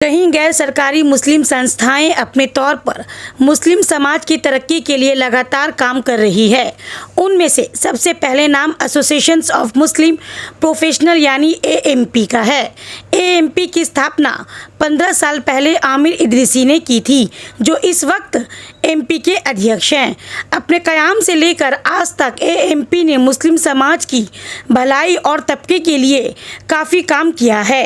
कहीं गैर सरकारी मुस्लिम संस्थाएं अपने तौर पर मुस्लिम समाज की तरक्की के लिए लगातार काम कर रही है। उनमें से सबसे पहले नाम एसोसिएशन ऑफ मुस्लिम प्रोफेशनल यानी एएमपी का है। एएमपी की स्थापना 15 साल पहले आमिर इदरीसी ने की थी, जो इस वक्त एमपी के अध्यक्ष हैं। अपने क़याम से लेकर आज तक एएमपी ने मुस्लिम समाज की भलाई और तबके के लिए काफ़ी काम किया है।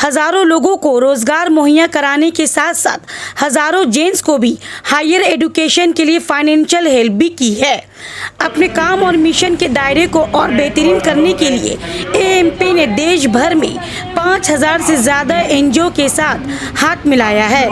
हज़ारों लोगों को रोज़गार मुहैया कराने के साथ साथ हज़ारों जेंट्स को भी हायर एजुकेशन के लिए फाइनेंशियल हेल्प भी की है। अपने काम और मिशन के दायरे को और बेहतरीन करने के लिए एएमपी ने देश भर में 5000 से ज़्यादा एनजीओ के साथ हाथ मिलाया है।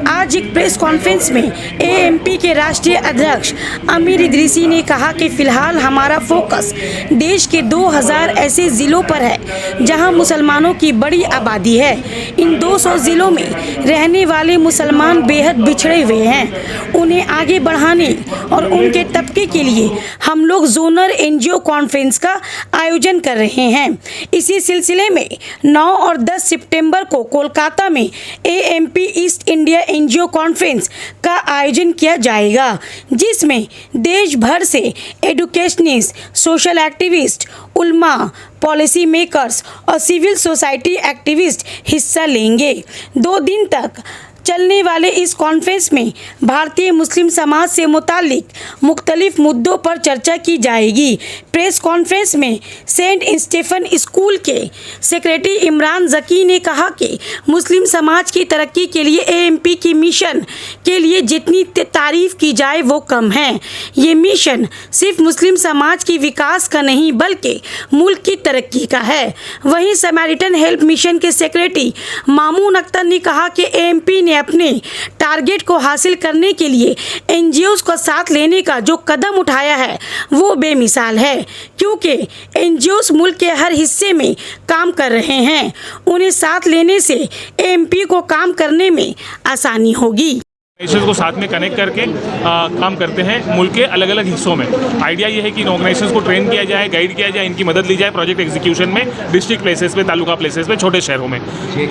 आज एक प्रेस कॉन्फ्रेंस में एएमपी के राष्ट्रीय अध्यक्ष आमिर इदरीसी ने कहा कि फ़िलहाल हमारा फोकस देश के 2000 ऐसे ज़िलों पर है जहां मुसलमानों की बड़ी आबादी है। इन 200 ज़िलों में रहने वाले मुसलमान बेहद बिछड़े हुए हैं। उन्हें आगे बढ़ाने और उनके तबके के लिए हम लोग जोनल एनजीओ कॉन्फ्रेंस का आयोजन कर रहे हैं। इसी सिलसिले में 9 और 10 सितंबर को कोलकाता में AMP east India NGO conference का आयोजन किया जाएगा, जिसमें देश भर से educationist, social activist, Ulama, policy makers और सिविल सोसाइटी एक्टिविस्ट हिस्सा लेंगे। 2 दिन तक चलने वाले इस कॉन्फ्रेंस में भारतीय मुस्लिम समाज से मुतालिक मुख्तलिफ मुद्दों पर चर्चा की जाएगी। प्रेस कॉन्फ्रेंस में सेंट स्टीफन स्कूल के सेक्रेटरी इमरान ज़की ने कहा कि मुस्लिम समाज की तरक्की के लिए एएमपी की मिशन के लिए जितनी तारीफ़ की जाए वो कम है। ये मिशन सिर्फ मुस्लिम समाज की विकास का नहीं बल्कि मुल्क की तरक्की का है। वहीं समैरिटन हेल्प मिशन के सेक्रेटरी मामून अख्तर ने कहा कि एएमपी ने अपने टारगेट को हासिल करने के लिए एनजीओज को साथ लेने का जो कदम उठाया है वो बेमिसाल है, क्योंकि एनजीओज मुल्क के हर हिस्से में काम कर रहे हैं। उन्हें साथ लेने से एएमपी को काम करने में आसानी होगी। ऑर्गेनाइजेशन को साथ में कनेक्ट करके काम करते हैं मुल्क के अलग अलग हिस्सों में। आइडिया ये है कि इन ऑर्गेनाइजेशंस को ट्रेन किया जाए, गाइड किया जाए, इनकी मदद ली जाए प्रोजेक्ट एग्जीक्यूशन में, डिस्ट्रिक्ट प्लेसेस पे, तालुका प्लेसेस पे, छोटे शहरों में।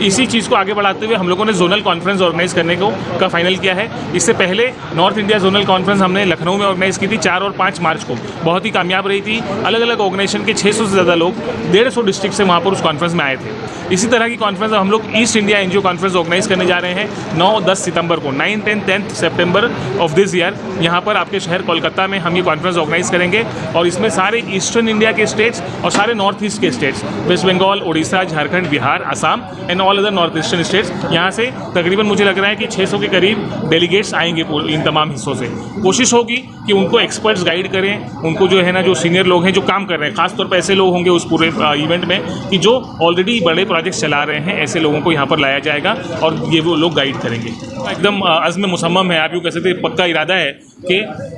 इसी चीज़ को आगे बढ़ाते हुए हम लोगों ने जोनल कॉन्फ्रेंस ऑर्गेनाइज करने का फाइनल किया है। इससे पहले नॉर्थ इंडिया जोनल कॉन्फ्रेंस हमने लखनऊ में ऑर्गेनाइज की थी 4 और 5 मार्च को, बहुत ही कामयाब रही थी। अलग अलग ऑर्गेनाइजेशन के 600 से ज़्यादा लोग 150 डिस्ट्रिक्ट से वहाँ पर उस कॉन्फ्रेंस में आए थे। इसी तरह की कॉन्फ्रेंस हम लोग east India NGO conference organise करने जा रहे हैं 9 और 10 सितंबर को, 9, 10 सितंबर ऑफ दिस ईयर। यहाँ पर आपके शहर कोलकाता में हम ये कॉन्फ्रेंस ऑर्गेनाइज करेंगे और इसमें सारे ईस्टर्न इंडिया के स्टेट्स और सारे नॉर्थ ईस्ट के states, West Bengal, Orissa, Jharkhand, Bihar, Assam and all other north eastern states, यहाँ से तकरीबन मुझे लग रहा है कि 600 के करीब डेलीगेट्स आएंगे इन तमाम हिस्सों से। कोशिश होगी कि उनको एक्सपर्ट्स गाइड करें, उनको जो है ना, जो सीनियर लोग हैं जो काम कर रहे हैं, खासतौर पर ऐसे लोग होंगे उस पूरे इवेंट में कि जो ऑलरेडी बड़े प्रोजेक्ट्स चला रहे हैं, ऐसे लोगों को यहाँ पर लाया जाएगा और ये वो लोग गाइड करेंगे। एकदम अज़्म मुसम्मम है, आप यूँ कह सकते हैं, पक्का इरादा है कि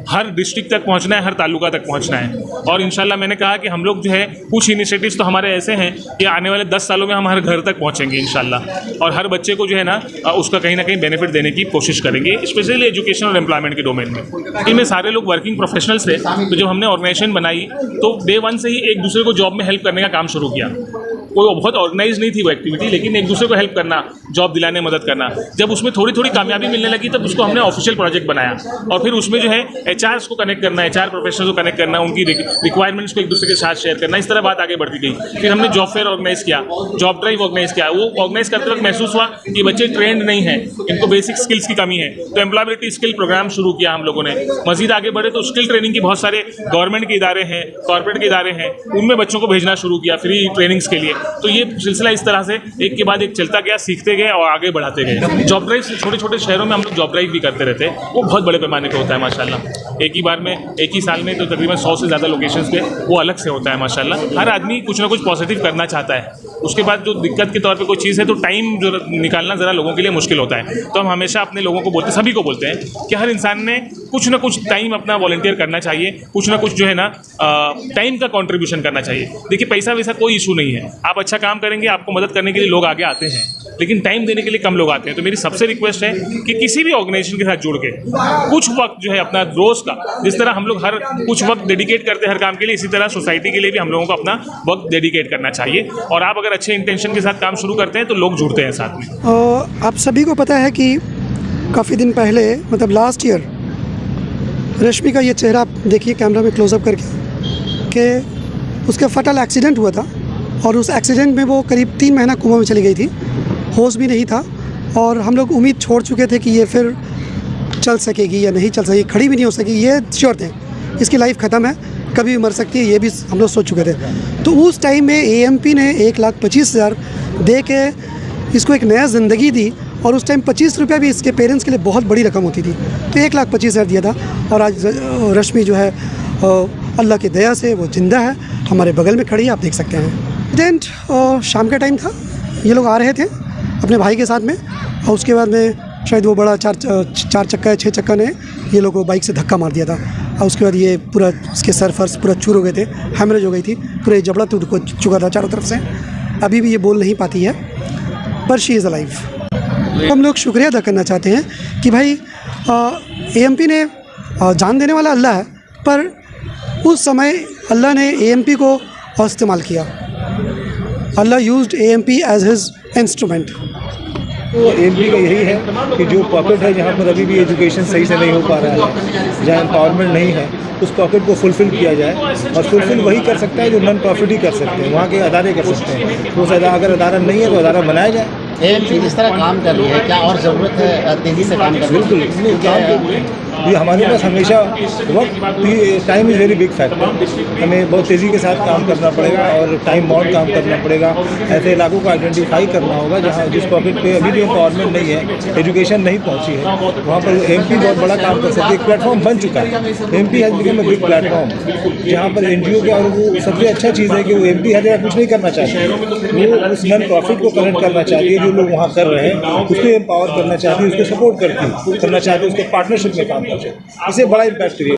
हर डिस्ट्रिक्ट तक पहुँचना है, हर तालुका तक पहुँचना है। और इंशाल्लाह मैंने कहा कि हम लोग जो है कुछ इनिशिएटिव्स तो हमारे ऐसे हैं कि आने वाले 10 सालों में हम हर घर तक पहुँचेंगे इंशाल्लाह, और हर बच्चे को जो है ना उसका कहीं ना कहीं बेनिफिट देने की कोशिश करेंगे, स्पेशली एजुकेशन और एम्प्लॉयमेंट के डोमेन में। इनमें सारे लोग वर्किंग प्रोफेशनल्स थे, तो जब हमने ऑर्गेनाइजेशन बनाई तो डे 1 से ही एक दूसरे को जॉब में हेल्प करने का काम शुरू किया। कोई बहुत ऑर्गेनाइज नहीं थी वो एक्टिविटी, लेकिन एक दूसरे को हेल्प करना, जॉब दिलाने मदद करना। जब उसमें थोड़ी थोड़ी कामयाबी मिलने लगी तब उसको हमने ऑफिशियल प्रोजेक्ट बनाया और फिर उसमें जो है एचआरस को कनेक्ट करना, एचआर प्रोफेशनल्स को कनेक्ट करना, उनकी रिक्वायरमेंट्स को एक दूसरे के साथ शेयर करना, इस तरह बात आगे बढ़ती गई। फिर हमने जॉब फेयर ऑर्गेनाइज किया, जॉब ड्राइव ऑर्गेनाइज किया। वो ऑर्गेनाइज करते वक्त महसूस हुआ कि बच्चे ट्रेंड नहीं है, इनको बेसिक स्किल्स की कमी है, तो एम्प्लॉयबिलिटी स्किल प्रोग्राम शुरू किया हम लोगों ने। मजीद आगे बढ़े तो स्किल ट्रेनिंग की बहुत सारे गवर्नमेंट के इदारे हैं, कॉर्पोरेट के इदारे हैं, उनमें बच्चों को भेजना शुरू किया फ्री ट्रेनिंग्स के लिए। तो ये सिलसिला इस तरह से एक के बाद एक चलता गया, सीखते गए और आगे बढ़ाते गए। जॉब ड्राइव छोटे छोटे शहरों में हम लोग जॉब ड्राइव भी करते रहते हैं, वो बहुत बड़े पैमाने पे होता है माशाल्लाह। एक ही बार में, एक ही साल में तो तकरीबन 100 से ज़्यादा लोकेशंस पे वो अलग से होता है माशाल्लाह। हर आदमी कुछ ना कुछ पॉजिटिव करना चाहता है। उसके बाद जो दिक्कत के तौर पे कोई चीज़ है तो टाइम जो निकालना ज़रा लोगों के लिए मुश्किल होता है। तो हम हमेशा अपने लोगों को बोलते हैं, सभी को बोलते हैं कि हर इंसान ने कुछ ना कुछ टाइम अपना वॉलंटियर करना चाहिए, कुछ ना कुछ जो है ना टाइम का कंट्रीब्यूशन करना चाहिए। देखिए पैसा वैसा कोई इशू नहीं है, आप अच्छा काम करेंगे, आपको मदद करने के लिए लोग आगे आते हैं, लेकिन टाइम देने के लिए कम लोग आते हैं। तो मेरी सबसे रिक्वेस्ट है कि किसी भी ऑर्गेनाइजेशन के साथ जुड़ के कुछ वक्त जो है अपना रोज का, जिस तरह हम लोग हर कुछ वक्त डेडिकेट करते हैं हर काम के लिए, इसी तरह सोसाइटी के लिए भी हम लोगों को अपना वक्त डेडिकेट करना चाहिए। और आप अगर अच्छे इंटेंशन के साथ काम शुरू करते हैं तो लोग जुड़ते हैं साथ में। आप सभी को पता है कि काफ़ी दिन पहले मतलब लास्ट ईयर रश्मि का ये चेहरा आप देखिए कैमरा में क्लोजअप करके कि उसका फटल एक्सीडेंट हुआ था और उस एक्सीडेंट में वो करीब 3 महीना कोमा में चली गई थी, होश भी नहीं था और हम लोग उम्मीद छोड़ चुके थे कि ये फिर चल सकेगी या नहीं चल सकेगी, खड़ी भी नहीं हो सकेगी, ये श्योर थे इसकी लाइफ ख़त्म है, कभी भी मर सकती है, ये भी हम लोग सोच चुके थे। तो उस टाइम में AMP ने 1,25,000 दे के इसको एक नया ज़िंदगी दी और उस टाइम 25 रुपया भी इसके पेरेंट्स के लिए बहुत बड़ी रकम होती थी। तो 1,25,000 दिया था और आज रश्मि जो है अल्लाह की दया से वो ज़िंदा है, हमारे बगल में खड़ी है, आप देख सकते हैं। एक्सीडेंट शाम का टाइम था, ये लोग आ रहे थे अपने भाई के साथ में और उसके बाद में शायद वो बड़ा 4 चक्का या 6 चक्का ने ये लोग को बाइक से धक्का मार दिया था और उसके बाद ये पूरा इसके सर फर्श पूरा चूर हो गए थे, हेमरेज हो गई थी, पूरे जबड़ा टूट चुका था चारों तरफ से। अभी भी ये बोल नहीं पाती है पर शी इज़ अलाइव। हम लोग शुक्रिया अदा करना चाहते हैं कि भाई AMP ने जान देने वाला अल्लाह है, पर उस समय अल्लाह ने AMP को इस्तेमाल किया। Allah used AMP as his instrument. तो AMP का यही है कि जो पॉकेट है जहाँ पर अभी भी एजुकेशन सही से नहीं हो पा रहा है, जहाँ एम्पावरमेंट नहीं है, उस पॉकेट को फुलफ़िल किया जाए और फुलफ़िल वही कर सकता है जो नॉन प्रॉफिट ही कर सकते हैं, वहाँ के अदारे कर सकते हैं। तो अगर अदारा नहीं है तो अदारा बनाया जाए। AMP जिस तरह काम कर रही है, क्या और ज़रूरत है तेज़ी से काम करने की? बिल्कुल काम ये हमारे पास हमेशा वक्त, time is very big factor. हमें बहुत तेज़ी के साथ काम करना पड़ेगा और टाइम बाउंड काम करना पड़ेगा। ऐसे इलाकों को आइडेंटिफाई करना होगा जहाँ जिस पॉकेट पे अभी भी एम्पावरमेंट नहीं है, एजुकेशन नहीं पहुँची है, वहाँ पर AMP बहुत बड़ा काम कर सकती है। एक प्लेटफॉर्म बन चुका है, AMP has become a big platform, जहाँ पर NGO के, और वो सबसे अच्छा चीज़ है कि वो AMP हर जगह कुछ नहीं करना चाहती, वो उस नॉन प्रॉफिट को कनेक्ट करना चाहती है, जो लोग वहाँ कर रहे हैं उसको एम्पावर करना चाहती है, उसको सपोर्ट करना चाहती है, उसके पार्टनरशिप में काम करते हैं। इसे बड़ा इम्पैक्ट